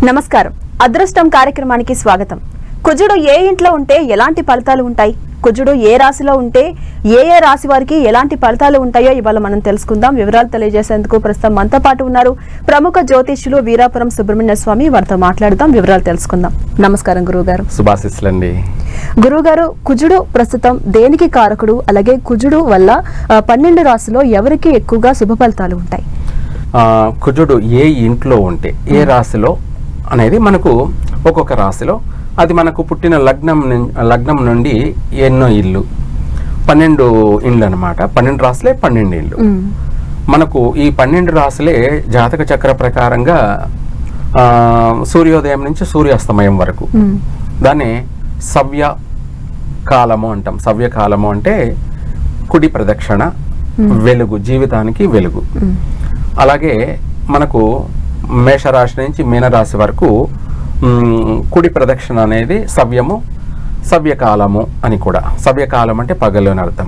నమస్కారం. అదృష్టం కార్యక్రమానికి స్వాగతం. కుజుడు ఏ ఇంట్లో ఉంటే ఎలాంటి ఫలితాలు ఉంటాయి, కుజుడు ఏ రాశిలో ఉంటే ఏ రాశి వారికి ఎలాంటి ఫలితాలు ఉంటాయో ఇవాళ మనం తెలుసుకుందాం. వివరాలు తెలియజేసేందుకు ప్రస్తుతం మనతో పాటు ఉన్నారు ప్రముఖ జ్యోతిష్యులు వీరాపురం సుబ్రహ్మణ్య స్వామి. వారితో మాట్లాడదాం, వివరాలు తెలుసుకుందాం. నమస్కారం గురువుగారు. శుభాశీస్సులండి. గురువుగారు, కుజుడు ప్రస్తుతం దేనికి కారకుడు, అలాగే కుజుడు వల్ల 12 రాశిలో ఎవరికి ఎక్కువగా శుభ ఫలితాలు ఉంటాయి? కుజుడు ఏ ఇంట్లో ఉంటే ఏ రాశిలో అనేది మనకు ఒక్కొక్క రాశిలో అది మనకు పుట్టిన లగ్నం నుండి ఎన్నో ఇల్లు 12 ఇండ్లు అనమాట. 12 రాశులే 12 ఇండ్లు. మనకు ఈ 12 రాశులే జాతక చక్ర ప్రకారంగా సూర్యోదయం నుంచి సూర్యాస్తమయం వరకు దాన్ని సవ్య కాలము అంటాం. సవ్య కాలము అంటే కుడి ప్రదక్షిణ, వెలుగు, జీవితానికి వెలుగు. అలాగే మనకు మేషరాశి నుంచి మీనరాశి వరకు కుడి ప్రదక్షిణ అనేది సవ్యము, సవ్యకాలము అని కూడా. సవ్యకాలం అంటే పగలు అని అర్థం.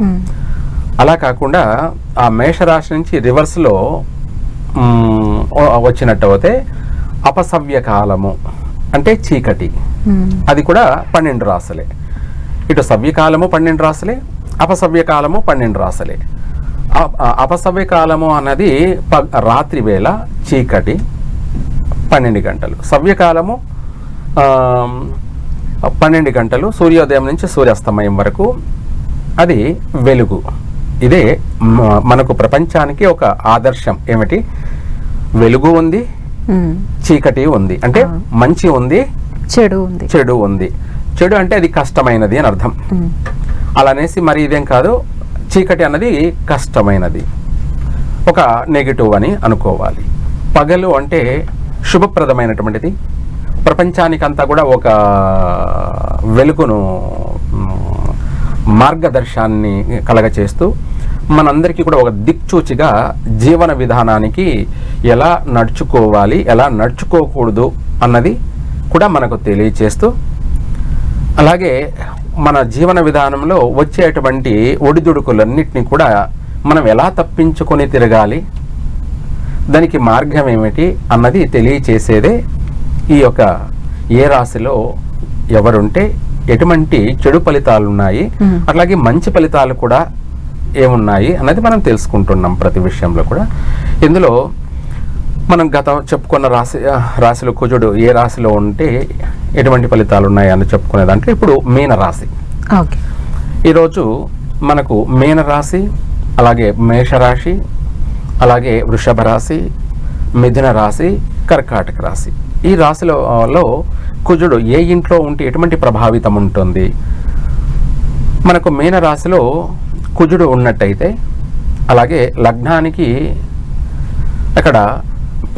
అలా కాకుండా ఆ మేషరాశి నుంచి రివర్స్లో వచ్చినట్టు అయితే అపసవ్యకాలము అంటే చీకటి. అది కూడా 12 రాశులే. ఇటు సవ్యకాలము 12 రాశులే, అపసవ్యకాలము 12 రాశులే. అపసవ్యకాలము అన్నది రాత్రి వేళ చీకటి 12 గంటలు. సవ్యకాలము 12 గంటలు సూర్యోదయం నుంచి సూర్యాస్తమయం వరకు, అది వెలుగు. ఇదే మనకు ప్రపంచానికి ఒక ఆదర్శం. ఏమిటి? వెలుగు ఉంది, చీకటి ఉంది. అంటే మంచి ఉంది, చెడు ఉంది. చెడు అంటే అది కష్టమైనది అని అర్థం. అలానేసి మరి ఇదేం కాదు, చీకటి అన్నది కష్టమైనది, ఒక నెగిటివ్ అని అనుకోవాలి. పగలు అంటే శుభప్రదమైనటువంటిది, ప్రపంచానికంతా కూడా ఒక వెలుగును, మార్గదర్శాన్ని కలగచేస్తూ మనందరికీ కూడా ఒక దిక్చూచిగా జీవన విధానానికి ఎలా నడుచుకోవాలి, ఎలా నడుచుకోకూడదు అన్నది కూడా మనకు తెలియచేస్తూ, అలాగే మన జీవన విధానంలో వచ్చేటువంటి ఒడిదుడుకులన్నిటినీ కూడా మనం ఎలా తప్పించుకొని తిరగాలి, దానికి మార్గం ఏమిటి అన్నది తెలియచేసేదే ఈ యొక్క ఏ రాశిలో ఎవరుంటే ఎటువంటి చెడు ఫలితాలు ఉన్నాయి, అట్లాగే మంచి ఫలితాలు కూడా ఏమున్నాయి అన్నది మనం తెలుసుకుంటున్నాం ప్రతి విషయంలో కూడా. ఇందులో మనం గతం చెప్పుకున్న రాశిలో కుజుడు ఏ రాశిలో ఉంటే ఎటువంటి ఫలితాలు ఉన్నాయి అని చెప్పుకునే దాంట్లో ఇప్పుడు మీనరాశి. ఈరోజు మనకు మీనరాశి, అలాగే మేషరాశి, అలాగే వృషభ రాశి, మిథున రాశి, కర్కాటక రాశి. ఈ రాశిలో కుజుడు ఏ ఇంట్లో ఉంటే ఎటువంటి ప్రభావితం ఉంటుంది? మనకు మీనరాశిలో కుజుడు ఉన్నట్టయితే, అలాగే లగ్నానికి అక్కడ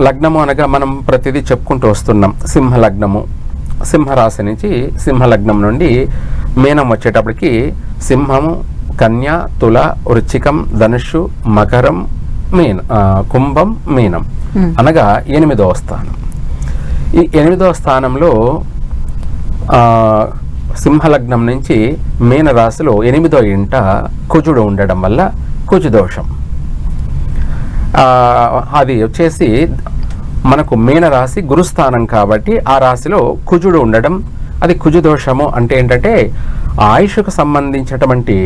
లగ్నము అనగా మనం ప్రతిదీ చెప్పుకుంటూ వస్తున్నాం. సింహలగ్నము, సింహరాశి నుంచి సింహలగ్నం నుండి మీనం వచ్చేటప్పటికి సింహము, కన్య, తుల, వృశ్చికం, ధనుస్సు, మకరం, కుంభం, మీనం అనగా 8వ స్థానం. ఈ 8వ స్థానంలో సింహలగ్నం నుంచి మీనరాశిలో 8వ ఇంట కుజుడు ఉండడం వల్ల కుజదోషం. అది వచ్చేసి మనకు మీనరాశి గురుస్థానం కాబట్టి ఆ రాశిలో కుజుడు ఉండడం, అది కుజదోషము. అంటే ఏంటంటే ఆయుష్కు సంబంధించినటువంటి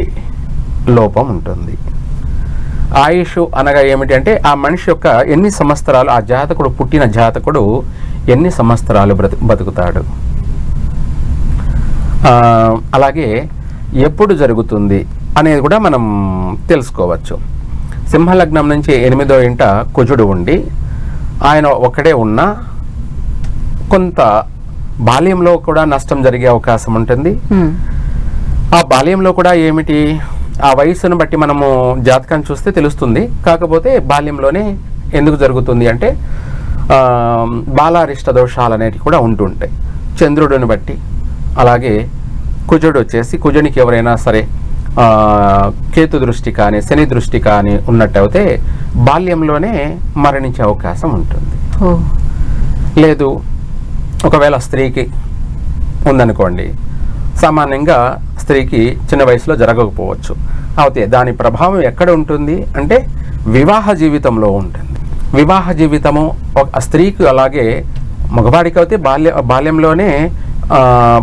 లోపం ఉంటుంది. ఆయుష్ అనగా ఏమిటి అంటే ఆ మనిషి యొక్క ఎన్ని సంవత్సరాలు, ఆ జాతకుడు పుట్టిన జాతకుడు ఎన్ని సంవత్సరాలు బతుకుతాడు, అలాగే ఎప్పుడు జరుగుతుంది అనేది కూడా మనం తెలుసుకోవచ్చు. సింహలగ్నం నుంచి 8వ ఇంట కుజుడు ఉండి ఆయన ఒక్కడే ఉన్నా కొంత బాల్యంలో కూడా నష్టం జరిగే అవకాశం ఉంటుంది. ఆ బాల్యంలో కూడా ఏమిటి, ఆ వయసును బట్టి మనము జాతకాన్ని చూస్తే తెలుస్తుంది. కాకపోతే బాల్యంలోనే ఎందుకు జరుగుతుంది అంటే బాలారిష్ట దోషాలు అనేటివి కూడా ఉంటుంటాయి చంద్రుడిని బట్టి. అలాగే కుజుడు వచ్చేసి, కుజునికి ఎవరైనా సరే కేతు దృష్టి కానీ శని దృష్టి కానీ ఉన్నట్టయితే బాల్యంలోనే మరణించే అవకాశం ఉంటుంది. లేదు ఒకవేళ స్త్రీకి ఉందనుకోండి, సామాన్యంగా స్త్రీకి చిన్న వయసులో జరగకపోవచ్చు. అయితే దాని ప్రభావం ఎక్కడ ఉంటుంది అంటే వివాహ జీవితంలో ఉంటుంది. వివాహ జీవితము ఒక స్త్రీకి అలాగే మగవాడికి అయితే బాల్యంలోనే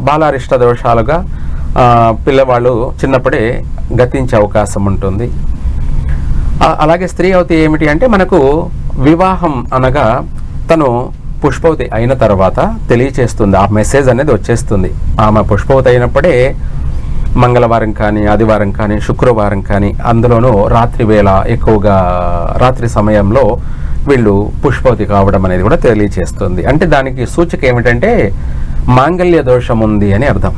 బాలారిష్ట దోషాలుగా పిల్లవాళ్ళు చిన్నప్పుడే గతించే అవకాశం ఉంటుంది. అలాగే స్త్రీ అయితే ఏమిటి అంటే మనకు వివాహం అనగా తను పుష్పవతి అయిన తర్వాత తెలియచేస్తుంది, ఆ మెసేజ్ అనేది వచ్చేస్తుంది. ఆమె పుష్పవతి అయినప్పుడే మంగళవారం కానీ ఆదివారం కానీ శుక్రవారం కానీ అందులోనూ రాత్రి వేళ ఎక్కువగా రాత్రి సమయంలో వీళ్ళు పుష్పవతి కావడం అనేది కూడా తెలియచేస్తుంది. అంటే దానికి సూచిక ఏమిటంటే మాంగళ్య దోషం ఉంది అని అర్థం.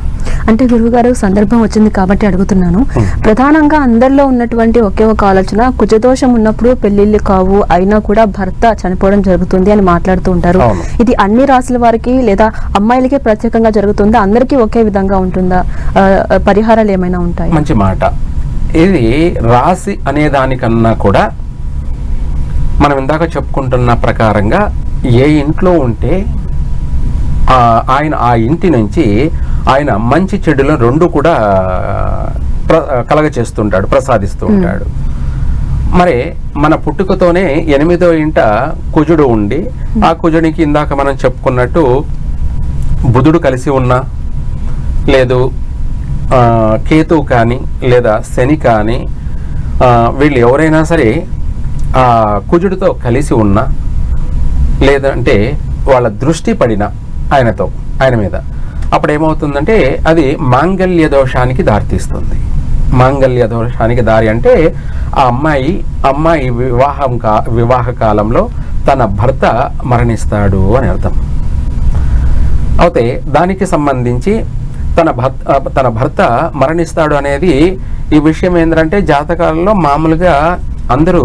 అంటే గురువుగారు సందర్భం వచ్చింది కాబట్టి అడుగుతున్నాను. ప్రధానంగా అందరిలో ఉన్నటువంటి ఒకే ఒక ఆలోచన, కుజదోషం ఉన్నప్పుడు పెళ్లిళ్ళు కావు, అయినా కూడా భర్త చనిపోవడం జరుగుతుంది అని మాట్లాడుతూ ఉంటారు. ఇది అన్ని రాశుల వారికి లేదా అమ్మాయిలకే ప్రత్యేకంగా జరుగుతుందా, అందరికీ ఒకే విధంగా ఉంటుందా, పరిహారాలు ఏమైనా ఉంటాయి? మంచి మాట. ఇది రాశి అనే దానికన్నా కూడా మనం ఇందాక చెప్పుకుంటున్న ప్రకారంగా ఏ ఇంట్లో ఉంటే ఆయన ఆ ఇంటి నుంచి ఆయన మంచి చెడులను రెండు కూడా కలగచేస్తుంటాడు, ప్రసాదిస్తూ ఉంటాడు. మరి మన పుట్టుకతోనే 8వ ఇంట కుజుడు ఉండి, ఆ కుజునికి ఇందాక మనం చెప్పుకున్నట్టు బుధుడు కలిసి ఉన్నా, లేదు కేతువు కానీ లేదా శని కానీ, వీళ్ళు ఎవరైనా సరే ఆ కుజుడితో కలిసి ఉన్నా, లేదంటే వాళ్ళ దృష్టి పడిన ఆయన మీద, అప్పుడు ఏమవుతుందంటే అది మాంగళ్య దోషానికి దారితీస్తుంది. మాంగళ్య దోషానికి దారి అంటే ఆ అమ్మాయి వివాహ కాలంలో తన భర్త మరణిస్తాడు అని అర్థం. అయితే దానికి సంబంధించి తన భర్త మరణిస్తాడు అనేది ఈ విషయం ఏంటంటే జాతకాలలో మామూలుగా అందరూ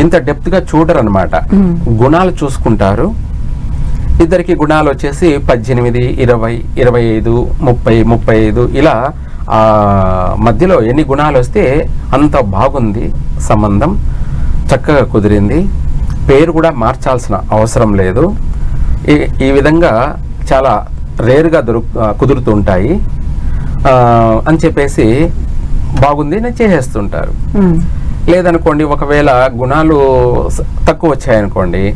ఇంత డెప్త్గా చూడరు అనమాట. గుణాలు చూసుకుంటారు. ఇద్దరికి గుణాలు వచ్చేసి 18, 20, 25, 30, 35 ఇలా మధ్యలో ఎన్ని గుణాలు వస్తే అంత బాగుంది, సంబంధం చక్కగా కుదిరింది, పేరు కూడా మార్చాల్సిన అవసరం లేదు, ఈ విధంగా చాలా రేరుగా కుదురుతుంటాయి అని చెప్పేసి బాగుంది అని చేసేస్తుంటారు. లేదనుకోండి, ఒకవేళ గుణాలు తక్కువ వచ్చాయనుకోండి,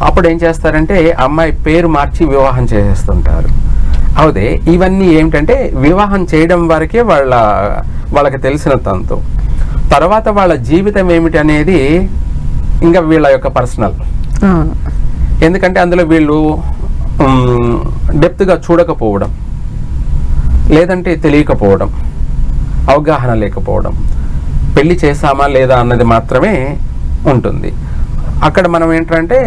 అప్పుడు ఏం చేస్తారంటే అమ్మాయి పేరు మార్చి వివాహం చేసేస్తుంటారు. అవుదే ఇవన్నీ ఏమిటంటే వివాహం చేయడం వరకే వాళ్ళకి తెలిసిన తంతు. తర్వాత వాళ్ళ జీవితం ఏమిటి అనేది ఇంకా వీళ్ళ యొక్క పర్సనల్. ఎందుకంటే అందులో వీళ్ళు డెప్త్గా చూడకపోవడం, లేదంటే తెలియకపోవడం, అవగాహన లేకపోవడం, పెళ్లి చేసామా లేదా అన్నది మాత్రమే ఉంటుంది. అక్కడ మనం ఏంటంటే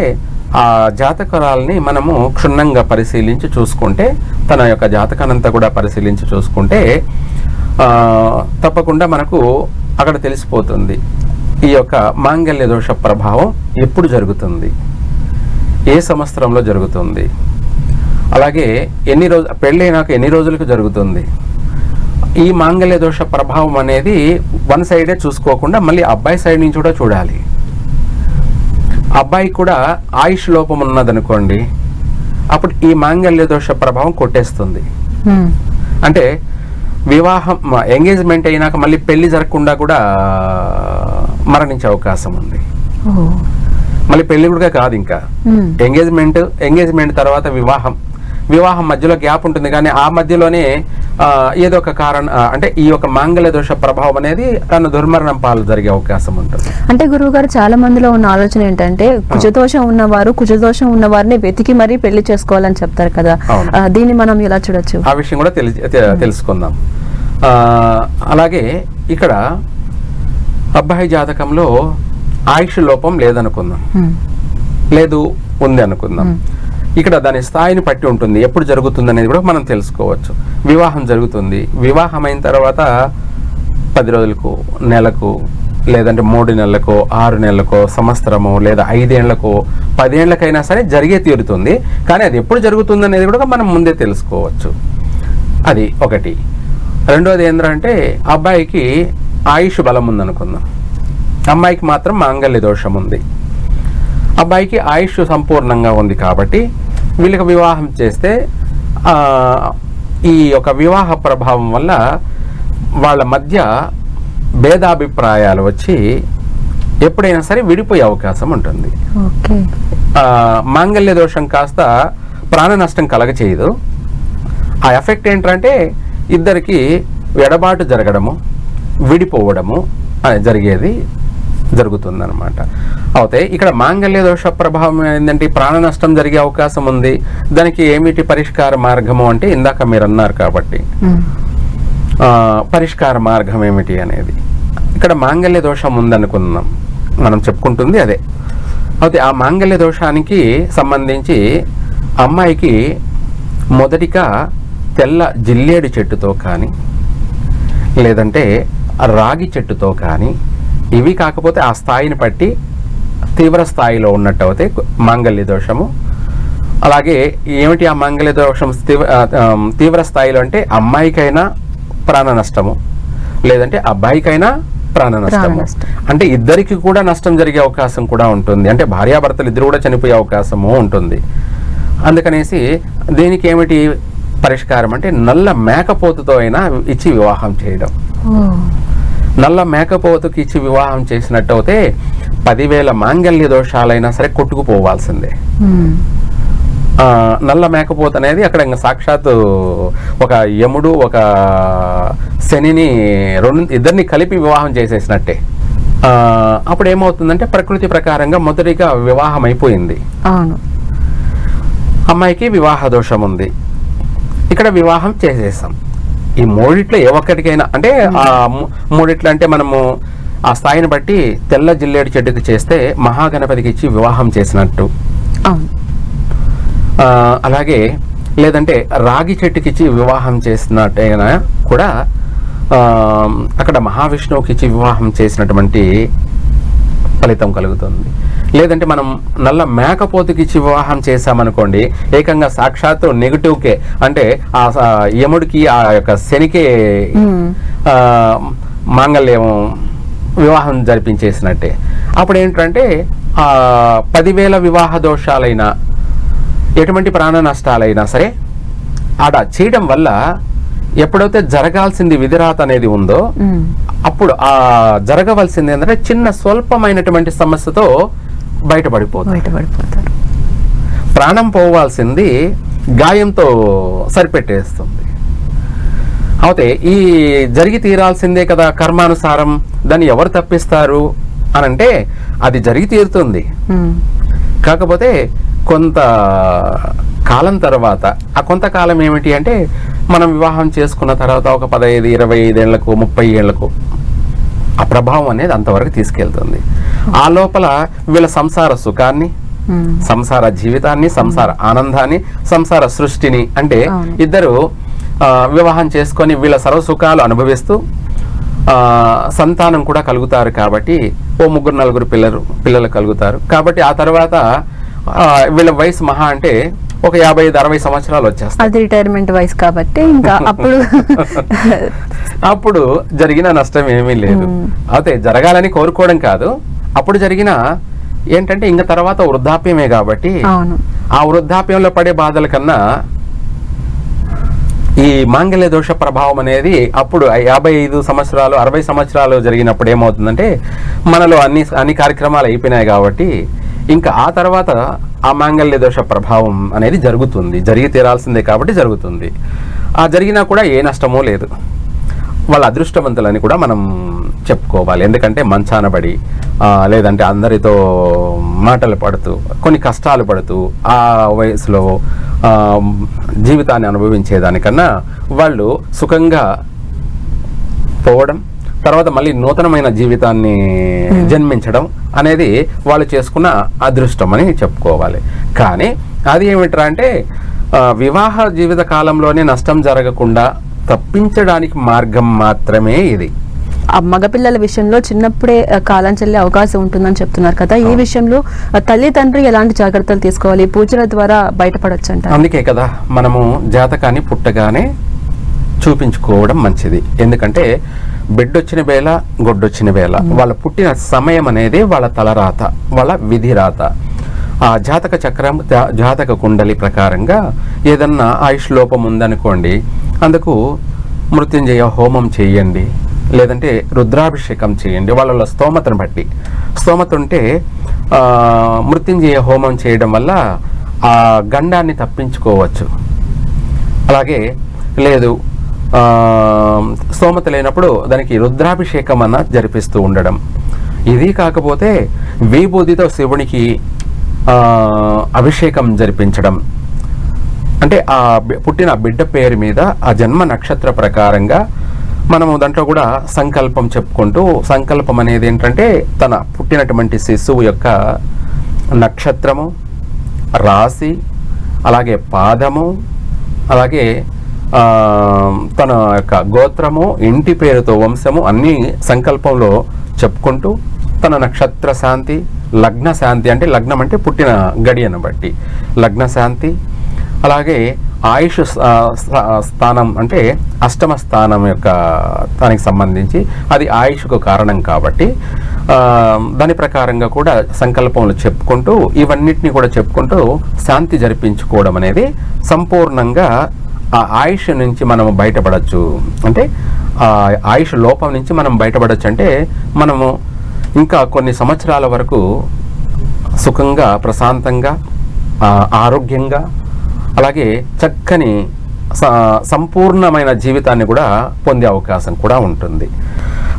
ఆ జాతకాలని మనము క్షుణ్ణంగా పరిశీలించి చూసుకుంటే, తన యొక్క జాతకానంతా కూడా పరిశీలించి చూసుకుంటే తప్పకుండా మనకు అక్కడ తెలిసిపోతుంది ఈ యొక్క మాంగళ్య దోష ప్రభావం ఎప్పుడు జరుగుతుంది, ఏ సంవత్సరంలో జరుగుతుంది, అలాగే పెళ్ళైనాక ఎన్ని రోజులకు జరుగుతుంది. ఈ మాంగళ్య దోష ప్రభావం అనేది వన్ సైడే చూసుకోకుండా మళ్ళీ అబ్బాయి సైడ్ నుంచి కూడా చూడాలి. అబ్బాయి కూడా ఆయుష్ లోపం ఉన్నదనుకోండి, అప్పుడు ఈ మాంగళ్య దోష ప్రభావం కొట్టేస్తుంది. అంటే వివాహం ఎంగేజ్మెంట్ అయినాక మళ్ళీ పెళ్లి జరగకుండా కూడా మరణించే అవకాశం ఉంది. మళ్ళీ పెళ్లి కూడా కాదు, ఇంకా ఎంగేజ్మెంట్ తర్వాత వివాహం మధ్యలో గ్యాప్ ఉంటుంది, కానీ ఆ మధ్యలోనే ఏదో ఒక కారణం అంటే ఈ యొక్క మాంగళ్య దోష ప్రభావం అనేది తన దుర్మరణం పాలు జరిగే అవకాశం ఉంటుంది. అంటే గురువు గారు, చాలా మందిలో ఉన్న ఆలోచన ఏంటంటే కుజదోషం ఉన్న వారిని వెతికి మరీ పెళ్లి చేసుకోవాలని చెప్తారు కదా, దీన్ని మనం ఎలా చూడొచ్చు? ఆ విషయం కూడా తెలుసుకుందాం. అలాగే ఇక్కడ అబ్బాయి జాతకంలో ఆయుష్ లోపం లేదనుకుందాం, లేదు ఉంది అనుకుందాం. ఇక్కడ దాని స్థాయిని పట్టి ఉంటుంది, ఎప్పుడు జరుగుతుంది అనేది కూడా మనం తెలుసుకోవచ్చు. వివాహం జరుగుతుంది, వివాహం అయిన తర్వాత 10 రోజులకు, నెలకు, లేదంటే 3 నెలలకు, 6 నెలలకు, సంవత్సరము, లేదా 5 ఏళ్లకు, 10 ఏళ్లకైనా సరే జరిగే తీరుతుంది. కానీ అది ఎప్పుడు జరుగుతుంది అనేది కూడా మనం ముందే తెలుసుకోవచ్చు. అది ఒకటి. రెండోది ఏంటంటే అబ్బాయికి ఆయుష్ బలం ఉందనుకుందాం, అమ్మాయికి మాత్రం మాంగళ్య దోషం ఉంది. అబ్బాయికి ఆయుష్ సంపూర్ణంగా ఉంది కాబట్టి వీళ్ళకి వివాహం చేస్తే ఈ యొక్క వివాహ ప్రభావం వల్ల వాళ్ళ మధ్య భేదాభిప్రాయాలు వచ్చి ఎప్పుడైనా సరే విడిపోయే అవకాశం ఉంటుంది. మాంగళ్య దోషం కాస్త ప్రాణ నష్టం కలగచేయదు. ఆ ఎఫెక్ట్ ఏంటంటే ఇద్దరికి ఎడబాటు జరగడము, విడిపోవడము జరుగుతుందన్నమాట. అయితే ఇక్కడ మాంగళ్య దోష ప్రభావం ఏంటంటే ప్రాణ నష్టం జరిగే అవకాశం ఉంది. దానికి ఏమిటి పరిష్కార మార్గము అంటే ఇందాక మీరు అన్నారు కాబట్టి పరిష్కార మార్గం ఏమిటి అనేది. ఇక్కడ మాంగళ్య దోషం ఉందనుకున్నాం, మనం చెప్పుకుంటుంది అదే. అయితే ఆ మాంగళ్య దోషానికి సంబంధించి అమ్మాయికి మొదటిగా తెల్ల జిల్లేడు చెట్టుతో కానీ లేదంటే రాగి చెట్టుతో కానీ, ఇవి కాకపోతే ఆ స్థాయిని బట్టి తీవ్ర స్థాయిలో ఉన్నట్టు అయితే మాంగళ్య దోషము. అలాగే ఏమిటి ఆ మాంగళ్య దోషం తీవ్ర స్థాయిలో అంటే అమ్మాయికైనా ప్రాణ నష్టము, లేదంటే అబ్బాయికైనా ప్రాణ నష్టము. అంటే ఇద్దరికి కూడా నష్టం జరిగే అవకాశం కూడా ఉంటుంది. అంటే భార్యాభర్తలు ఇద్దరు కూడా చనిపోయే అవకాశము ఉంటుంది. అందుకనేసి దీనికి ఏమిటి పరిష్కారం అంటే నల్ల మేకపోతుతో అయినా ఇచ్చి వివాహం చేయడం. నల్ల మేకపోతుకి ఇచ్చి వివాహం చేసినట్టు అయితే 10,000 మాంగళ్య దోషాలైనా సరే కొట్టుకుపోవాల్సిందే. నల్ల మేకపోతు అనేది అక్కడ ఇంకా సాక్షాత్తు ఒక యముడు ఒక శనిని ఇద్దరిని కలిపి వివాహం చేసేసినట్టే. అప్పుడు ఏమవుతుందంటే ప్రకృతి ప్రకారంగా మొదటిగా వివాహం అయిపోయింది, అమ్మాయికి వివాహ దోషం ఉంది, ఇక్కడ వివాహం చేసేసాం. ఈ మూడిట్లో ఏ ఒక్కటికైనా అంటే ఆ మూడిట్లో అంటే మనము ఆ స్థాయిని బట్టి తెల్ల జిల్లేడు చెట్టుకి చేస్తే మహాగణపతికి ఇచ్చి వివాహం చేసినట్టు. అలాగే లేదంటే రాగి చెట్టుకి ఇచ్చి వివాహం చేసినట్టయినా కూడా అక్కడ మహావిష్ణువుకి ఇచ్చి వివాహం చేసినటువంటి ఫలితం కలుగుతుంది. లేదంటే మనం నల్ల మేకపోతుకి ఇచ్చి వివాహం చేశామనుకోండి, ఏకంగా సాక్షాత్తు నెగిటివ్కే అంటే ఆ యముడికి ఆ యొక్క శనికే మాంగళ్యం వివాహం జరిపించేసినట్టే. అప్పుడు ఏంటంటే 10,000 వివాహ దోషాలైనా ఎటువంటి ప్రాణ నష్టాలైనా సరే ఆడ చేయడం వల్ల ఎప్పుడైతే జరగాల్సింది విధిరాత అనేది ఉందో అప్పుడు ఆ జరగవలసింది ఏంటంటే చిన్న స్వల్పమైనటువంటి సమస్యతో బయటపడిపోతారు. ప్రాణం పోవాల్సింది గాయంతో సరిపెట్టేస్తుంది. అయితే ఈ జరిగి తీరాల్సిందే కదా కర్మానుసారం, దాన్ని ఎవరు తప్పిస్తారు అనంటే అది జరిగి తీరుతుంది. కాకపోతే కొంత కాలం తర్వాత, ఆ కొంతకాలం ఏమిటి అంటే మనం వివాహం చేసుకున్న తర్వాత ఒక 15, 25 ఏళ్లకు 30 ఏళ్లకు ఆ ప్రభావం అనేది అంతవరకు తీసుకెళ్తుంది. ఆ లోపల వీళ్ళ సంసార సుఖాన్ని, సంసార జీవితాన్ని, సంసార ఆనందాన్ని, సంసార సృష్టిని అంటే ఇద్దరు వివాహం చేసుకొని వీళ్ళ సర్వసుఖాలు అనుభవిస్తూ సంతానం కూడా కలుగుతారు. కాబట్టి 3, 4 పిల్లలు కలుగుతారు. కాబట్టి ఆ తర్వాత వీళ్ళ వయసు మహా అంటే ఒక 55, 60 సంవత్సరాలు వచ్చేస్తాయి. అది రిటైర్మెంట్ వయసు కాబట్టి ఇంకా అప్పుడు జరిగిన నష్టం ఏమీ లేదు. అయితే జరగాలని కోరుకోవడం కాదు, అప్పుడు జరిగిన ఏంటంటే ఇంకా తర్వాత వృద్ధాప్యమే కాబట్టి ఆ వృద్ధాప్యంలో పడే బాధల కన్నా ఈ మాంగళ్య దోష ప్రభావం అనేది అప్పుడు 55 సంవత్సరాలు 60 సంవత్సరాలు జరిగినప్పుడు ఏమవుతుందంటే మనలో అన్ని కార్యక్రమాలు అయిపోయినాయి కాబట్టి ఇంకా ఆ తర్వాత ఆ మాంగళ్య దోష ప్రభావం అనేది జరుగుతుంది. జరిగి తీరాల్సిందే కాబట్టి జరుగుతుంది. ఆ జరిగినా కూడా ఏ నష్టమూ లేదు. వాళ్ళ అదృష్టవంతులని కూడా మనం చెప్పుకోవాలి. ఎందుకంటే మంచానబడి లేదంటే అందరితో మాటలు పడుతూ కొన్ని కష్టాలు పడుతూ ఆ వయసులో జీవితాన్ని అనుభవించేదానికన్నా వాళ్ళు సుఖంగా పోవడం, తర్వాత మళ్ళీ నూతనమైన జీవితాన్ని జన్మించడం అనేది వాళ్ళు చేసుకున్న అదృష్టం అని చెప్పుకోవాలి. కానీ అది ఏమిట్రా అంటే వివాహ జీవిత కాలంలోనే నష్టం జరగకుండా తప్పించడానికి మార్గం మాత్రమే ఇది. మగపిల్లల విషయంలో చిన్నప్పుడే కాలం చెల్లే అవకాశం ఉంటుందని చెప్తున్నారు కదా, ఈ విషయంలో తల్లి తండ్రి ఎలాంటి జాగ్రత్తలు తీసుకోవాలి, పూజల ద్వారా బయటపడొచ్చు అంట. అందుకే కదా మనము జాతకాన్ని పుట్టగానే చూపించుకోవడం మంచిది. ఎందుకంటే బిడ్డొచ్చిన వేళ గొడ్డొచ్చిన వేళ వాళ్ళ పుట్టిన సమయం అనేది వాళ్ళ తలరాత, వాళ్ళ విధిరాత. ఆ జాతక చక్రం, జాతక కుండలి ప్రకారంగా ఏదన్నా ఆయుష్ లోపం ఉందనుకోండి, అందుకు మృత్యుంజయ హోమం చేయండి, లేదంటే రుద్రాభిషేకం చేయండి. వాళ్ళ స్తోమతను బట్టి, స్తోమత ఉంటే మృత్యుంజయ హోమం చేయడం వల్ల ఆ గండాన్ని తప్పించుకోవచ్చు. అలాగే లేదు స్తోమత లేనప్పుడు దానికి రుద్రాభిషేకం అన్న జరిపిస్తూ ఉండడం. ఇది కాకపోతే విభూతితో శివునికి అభిషేకం జరిపించడం. అంటే ఆ పుట్టిన బిడ్డ పేరు మీద ఆ జన్మ నక్షత్ర ప్రకారంగా మనము దాంట్లో కూడా సంకల్పం చెప్పుకుంటూ, సంకల్పం అనేది ఏంటంటే తన పుట్టినటువంటి శిశువు యొక్క నక్షత్రము, రాశి, అలాగే పాదము, అలాగే తన యొక్క గోత్రము, ఇంటి పేరుతో వంశము అన్నీ సంకల్పంలో చెప్పుకుంటూ తన నక్షత్ర శాంతి, లగ్న శాంతి అంటే లగ్నం అంటే పుట్టిన గడియను బట్టి లగ్న శాంతి, అలాగే ఆయుష్ స్థానం అంటే అష్టమ స్థానం యొక్క దానికి సంబంధించి అది ఆయుష్కు కారణం కాబట్టి దాని ప్రకారంగా కూడా సంకల్పంలో చెప్పుకుంటూ ఇవన్నిటిని కూడా చెప్పుకుంటూ శాంతి జరిపించుకోవడం అనేది సంపూర్ణంగా ఆ ఆయుష్ నుంచి మనము బయటపడచ్చు. అంటే ఆ ఆయుష్ లోపం నుంచి మనం బయటపడచ్చు. అంటే మనము ఇంకా కొన్ని సంవత్సరాల వరకు సుఖంగా, ప్రశాంతంగా, ఆరోగ్యంగా, అలాగే చక్కని సంపూర్ణమైన జీవితాన్ని కూడా పొందే అవకాశం కూడా ఉంటుంది.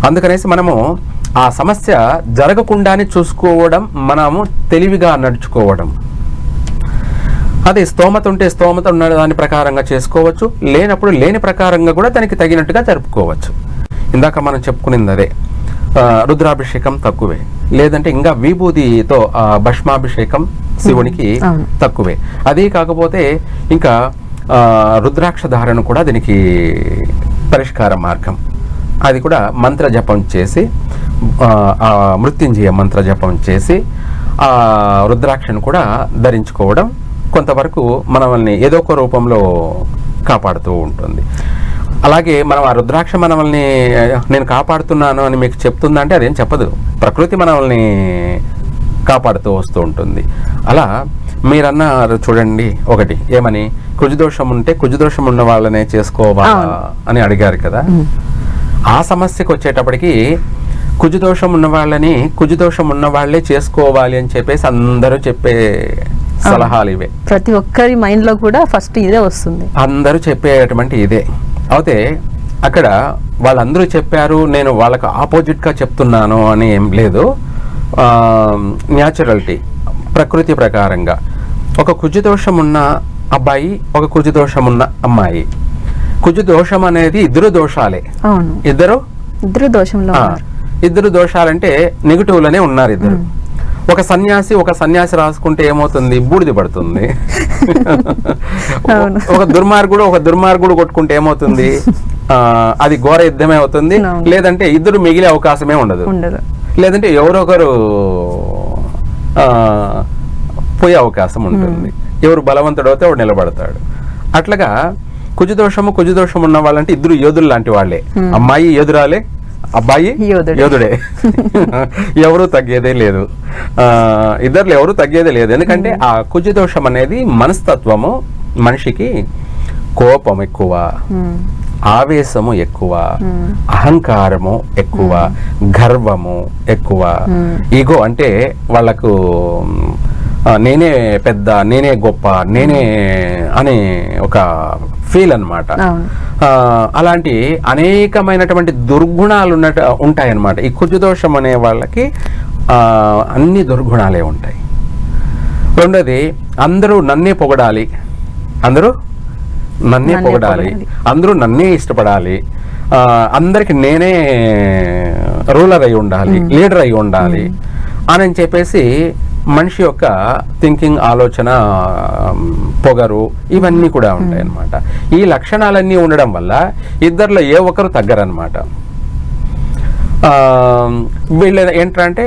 అందుకనేసి మనము ఆ సమస్య జరగకుండానే చూసుకోవడం, మనము తెలివిగా నడుచుకోవడం. అది స్తోమత ఉంటే స్తోమత ఉన్న దాని ప్రకారంగా చేసుకోవచ్చు, లేనప్పుడు లేని ప్రకారంగా కూడా దానికి తగినట్టుగా జరుపుకోవచ్చు. ఇందాక మనం చెప్పుకునేది అదే, రుద్రాభిషేకం తక్కువే, లేదంటే ఇంకా విభూతితో భస్మాభిషేకం శివునికి తక్కువే. అదే కాకపోతే ఇంకా రుద్రాక్ష ధారణ కూడా దీనికి పరిష్కార మార్గం. అది కూడా మంత్ర జపం చేసి, మృత్యుంజయ మంత్ర జపం చేసి ఆ రుద్రాక్షను కూడా ధరించుకోవడం కొంతవరకు మనల్ని ఏదో ఒక రూపంలో కాపాడుతూ ఉంటుంది. అలాగే మనం ఆ రుద్రాక్ష మనల్ని నేను కాపాడుతున్నాను అని మీకు చెప్తుందంటే అదేం చెప్పదు, ప్రకృతి మనల్ని కాపాడుతూ వస్తూ ఉంటుంది. అలా మీరన్నారు చూడండి, ఒకటి ఏమని, కుజదోషం ఉంటే కుజదోషం ఉన్న వాళ్ళనే చేసుకోవాలా అని అడిగారు కదా. ఆ సమస్యకు వచ్చేటప్పటికి కుజదోషం ఉన్న వాళ్ళని కుజదోషం ఉన్న వాళ్ళే చేసుకోవాలి అని చెప్పేసి అందరూ చెప్పే సలహాలు ఇవే. ప్రతి ఒక్కరి మైండ్ లో కూడా ఫస్ట్ ఇదే వస్తుంది, అందరూ చెప్పేటువంటి ఇదే. అయితే అక్కడ వాళ్ళందరూ చెప్పారు, నేను వాళ్ళకు ఆపోజిట్గా చెప్తున్నాను అని ఏం లేదు. న్యాచురలిటీ, ప్రకృతి ప్రకారంగా ఒక కుజదోషం ఉన్న అబ్బాయి, ఒక కుజదోషం ఉన్న అమ్మాయి. కుజదోషం అనేది ఇద్దరు దోషాలే. ఇద్దరు దోషంలో, ఇద్దరు దోషాలంటే నెగిటివ్లోనే ఉన్నారు ఇద్దరు. ఒక సన్యాసి రాసుకుంటే ఏమవుతుంది, బూడిద పడుతుంది. ఒక దుర్మార్గుడు కొట్టుకుంటే ఏమవుతుంది, అది ఘోర యుద్ధమే అవుతుంది. లేదంటే ఇద్దరు మిగిలే అవకాశమే ఉండదు. లేదంటే ఎవరొకరు పోయే అవకాశం ఉంటుంది. ఎవరు బలవంతుడైతే వాడు నిలబడతాడు. అట్లాగా కుజదోషం ఉన్న వాళ్ళంటే ఇద్దరు యోధులు లాంటి వాళ్ళే. అమ్మాయి యోధురాలే, అబ్బాయి యోధుడే. ఎవరు తగ్గేదే లేదు, ఇద్దరు ఎవరు తగ్గేదే లేదు. ఎందుకంటే ఆ కుజదోషం అనేది మనస్తత్వము, మనిషికి కోపం ఎక్కువ, ఆవేశము ఎక్కువ, అహంకారము ఎక్కువ, గర్వము ఎక్కువ, ఈగో అంటే వాళ్ళకు నేనే పెద్ద, నేనే గొప్ప, నేనే అనే ఒక ఫీల్ అన్నమాట. అలాంటి అనేకమైనటువంటి దుర్గుణాలు ఉంటాయన్నమాట. ఈ కుజదోషం అనే వాళ్ళకి అన్ని దుర్గుణాలే ఉంటాయి. రెండోది, అందరూ నన్నే పొగడాలి, అందరూ నన్నే ఇష్టపడాలి, అందరికి నేనే రూలర్ అయి ఉండాలి, లీడర్ అయి ఉండాలి అని చెప్పేసి మనిషి యొక్క థింకింగ్, ఆలోచన, పొగరు ఇవన్నీ కూడా ఉంటాయి అన్నమాట. ఈ లక్షణాలన్నీ ఉండడం వల్ల ఇద్దరిలో ఏ ఒక్కరు తగ్గరన్నమాట. వీళ్ళు ఏంటంటే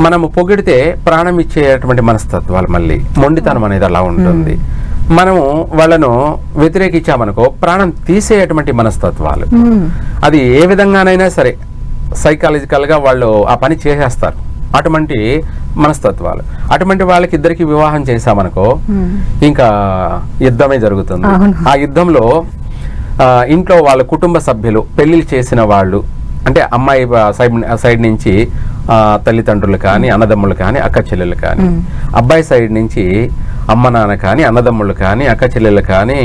మనము పొగిడితే ప్రాణం ఇచ్చేటువంటి మనస్తత్వాలు, మళ్ళీ మొండితనం అనేది అలా ఉంటుంది. మనము వాళ్ళను వ్యతిరేకించామనుకో ప్రాణం తీసేటువంటి మనస్తత్వాలు. అది ఏ విధంగానైనా సరే సైకాలజికల్గా వాళ్ళు ఆ పని చేసేస్తారు. అటువంటి మనస్తత్వాలు, అటువంటి వాళ్ళకి ఇద్దరికి వివాహం చేశామనుకో ఇంకా యుద్ధమే జరుగుతుంది. ఆ యుద్ధంలో ఇంట్లో వాళ్ళ కుటుంబ సభ్యులు, పెళ్లిళ్ళు చేసిన వాళ్ళు, అంటే అమ్మాయి సైడ్ నుంచి తల్లిదండ్రులు కానీ, అన్నదమ్ములు కానీ, అక్క చెల్లెలు కానీ, అబ్బాయి సైడ్ నుంచి అమ్మ నాన్న కానీ, అన్నదమ్ములు కానీ, అక్క చెల్లెలు కానీ,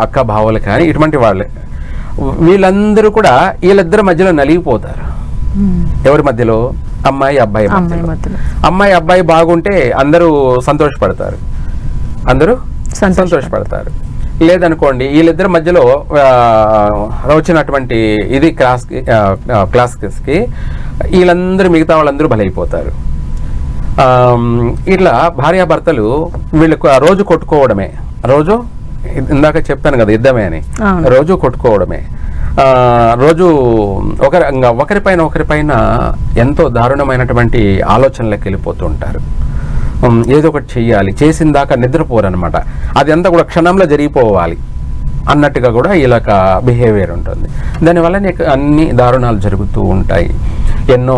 అక్క బావలు కానీ, ఇటువంటి వాళ్ళే. వీళ్ళందరూ కూడా వీళ్ళిద్దరి మధ్యలో నలిగిపోతారు. ఎవరి మధ్యలో? అమ్మాయి అబ్బాయి మధ్యలో. అమ్మాయి అబ్బాయి బాగుంటే అందరూ సంతోషపడతారు, అందరూ సంతోషపడతారు. లేదనుకోండి వీళ్ళిద్దరి మధ్యలో వచ్చినటువంటి ఇది క్లాస్కి వీళ్ళందరూ మిగతా వాళ్ళందరూ బలైపోతారు. ఇట్లా భార్యాభర్తలు వీళ్ళకు రోజు కొట్టుకోవడమే, రోజు ఇందాక చెప్పాను కదా యుద్ధమే అని, రోజు కొట్టుకోవడమే, రోజు ఒకరిపైన ఎంతో దారుణమైనటువంటి ఆలోచనలకు వెళ్ళిపోతూ ఉంటారు. ఏదో ఒకటి చెయ్యాలి, చేసిన దాకా నిద్రపోరనమాట, అది అంతా కూడా క్షణంలో జరిగిపోవాలి అన్నట్టుగా కూడా వీళ్ళక బిహేవియర్ ఉంటుంది. దానివల్ల అన్ని దారుణాలు జరుగుతూ ఉంటాయి. ఎన్నో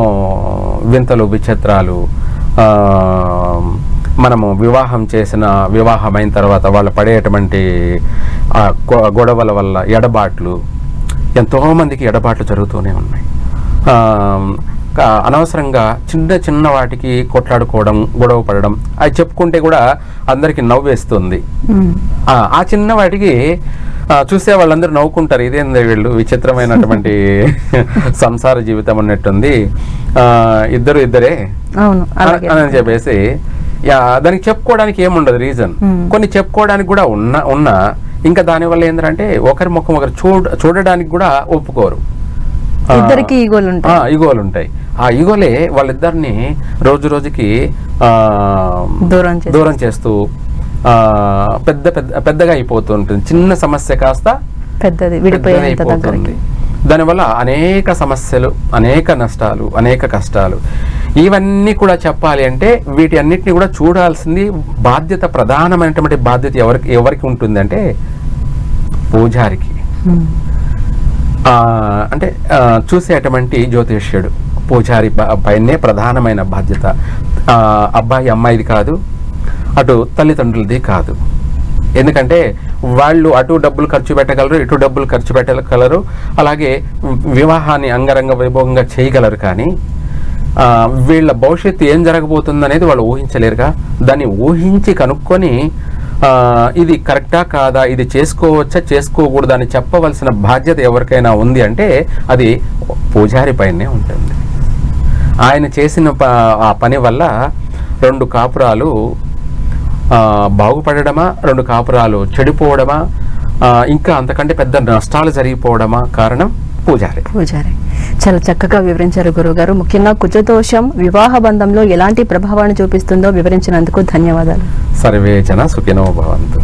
వింతలు విచిత్రాలు, మనము వివాహమైన తర్వాత వాళ్ళు పడేటువంటి గొడవల వల్ల ఎడబాట్లు, ఎంతోమందికి ఎడబాట్లు జరుగుతూనే ఉన్నాయి. అనవసరంగా చిన్న వాటికి కొట్లాడుకోవడం, గొడవ పడడం, అది చెప్పుకుంటే కూడా అందరికి నవ్వేస్తుంది. ఆ చిన్న వాటికి చూసే వాళ్ళందరూ నవ్వుకుంటారు, ఇదేంది వీళ్ళు విచిత్రమైనటువంటి సంసార జీవితం అన్నట్టుంది, ఇద్దరే అని చెప్పేసి దానికి చెప్పుకోవడానికి ఏముండదు రీజన్. కొన్ని చెప్పుకోవడానికి కూడా ఉన్నా ఇంకా దానివల్ల ఏంటంటే ఒకరి ముఖం ఒకరు చూడడానికి కూడా ఒప్పుకోరు. ఇద్దరికి ఈగోలు ఉంటాయి. ఆ ఈగోలే వాళ్ళిద్దరిని రోజు రోజుకి దూరం చేస్తూ పెద్దగా అయిపోతూ ఉంటుంది. చిన్న సమస్య కాస్త పెద్దది. దానివల్ల అనేక సమస్యలు, అనేక నష్టాలు, అనేక కష్టాలు. ఇవన్నీ కూడా చెప్పాలి అంటే వీటి అన్నిటిని కూడా చూడాల్సింది బాధ్యత, ప్రధానమైనటువంటి బాధ్యత ఎవరికి ఉంటుంది అంటే పూజారికి. అంటే చూసేటువంటి జ్యోతిష్యుడు, పూజారి పైనే ప్రధానమైన బాధ్యత. అబ్బాయి అమ్మాయిది కాదు, అటు తల్లిదండ్రులది కాదు. ఎందుకంటే వాళ్ళు అటు డబ్బులు ఖర్చు పెట్టగలరు, ఇటు డబ్బులు ఖర్చు పెట్టగలరు, అలాగే వివాహాన్ని అంగరంగ వైభవంగా చేయగలరు. కానీ వీళ్ళ భవిష్యత్తు ఏం జరగబోతుంది అనేది వాళ్ళు ఊహించలేరుగా. దాన్ని ఊహించి కనుక్కొని ఇది కరెక్టా కాదా, ఇది చేసుకోవచ్చా చేసుకోకూడదా అని చెప్పవలసిన బాధ్యత ఎవరికైనా ఉంది అంటే అది పూజారి పైనే ఉంటుంది. ఆయన చేసిన ఆ పని వల్ల 2 కాపురాలు బాగుపడడమా, 2 కాపురాలు చెడిపోవడమా, ఇంకా అంతకంటే పెద్ద నష్టాలు జరిగిపోవడమా కారణం పూజారి. చాలా చక్కగా వివరించారు గురువుగారు. ముఖ్యంగా కుజదోషం వివాహ బంధంలో ఎలాంటి ప్రభావాన్ని చూపిస్తుందో వివరించినందుకు ధన్యవాదాలు. సర్వే జన సుఖినో భవంతు.